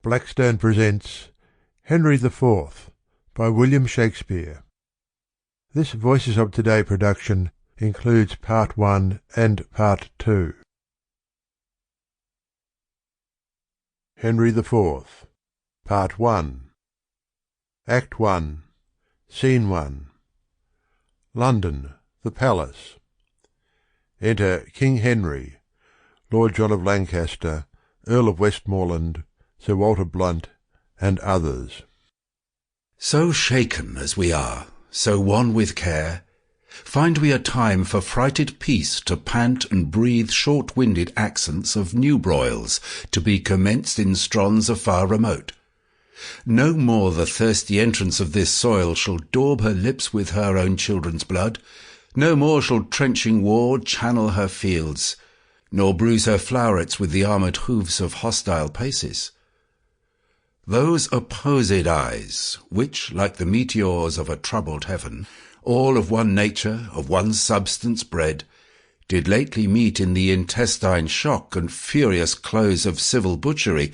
Blackstone presents Henry IV by William Shakespeare. This Voices of Today production includes Part 1 and Part 2. Henry IV, Part 1. Act 1, Scene 1. London, the Palace. Enter King Henry, Lord John of Lancaster, Earl of Westmoreland, Sir Walter Blunt, and others. So shaken as we are, so wan with care, find we a time for frighted peace to pant and breathe short-winded accents of new broils, to be commenced in stronds afar remote. No more the thirsty entrance of this soil shall daub her lips with her own children's blood, no more shall trenching war channel her fields, nor bruise her flowerets with the armoured hoofs of hostile paces. Those opposed eyes, which, like the meteors of a troubled heaven, all of one nature, of one substance bred, did lately meet in the intestine shock and furious close of civil butchery,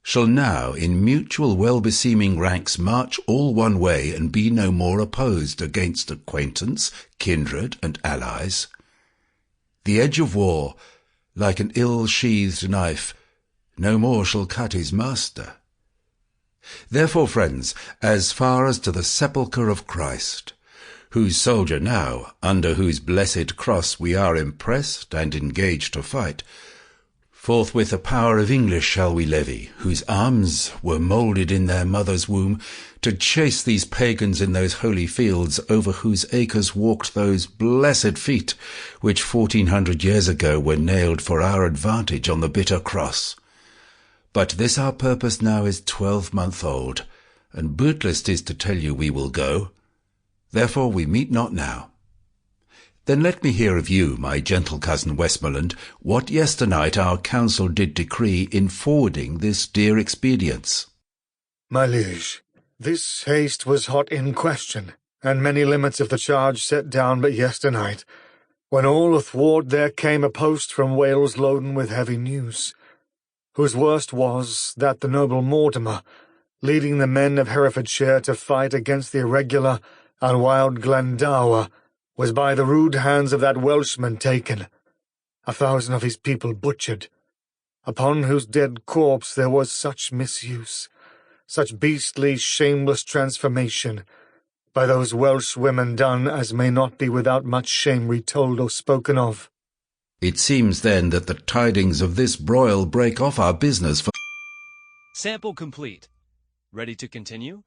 shall now in mutual well-beseeming ranks march all one way and be no more opposed against acquaintance, kindred, and allies. The edge of war, like an ill-sheathed knife, no more shall cut his master. Therefore, friends, as far as to the sepulchre of Christ, whose soldier now, under whose blessed cross we are impressed and engaged to fight, forthwith a power of English shall we levy, whose arms were moulded in their mother's womb, to chase these pagans in those holy fields over whose acres walked those blessed feet, which 1400 years ago were nailed for our advantage on the bitter cross. But this our purpose now is 12-month old, and bootless 'tis to tell you we will go. Therefore we meet not now. Then let me hear of you, my gentle cousin Westmoreland, what yesternight our council did decree in forwarding this dear expedience. My liege, this haste was hot in question, and many limits of the charge set down but yesternight, when all athwart there came a post from Wales loaden with heavy news, whose worst was that the noble Mortimer, leading the men of Herefordshire to fight against the irregular and wild Glendower, was by the rude hands of that Welshman taken, 1,000 of his people butchered, upon whose dead corpse there was such misuse, such beastly, shameless transformation, by those Welsh women done as may not be without much shame retold or spoken of. It seems then that the tidings of this broil break off our business for— Sample complete. Ready to continue?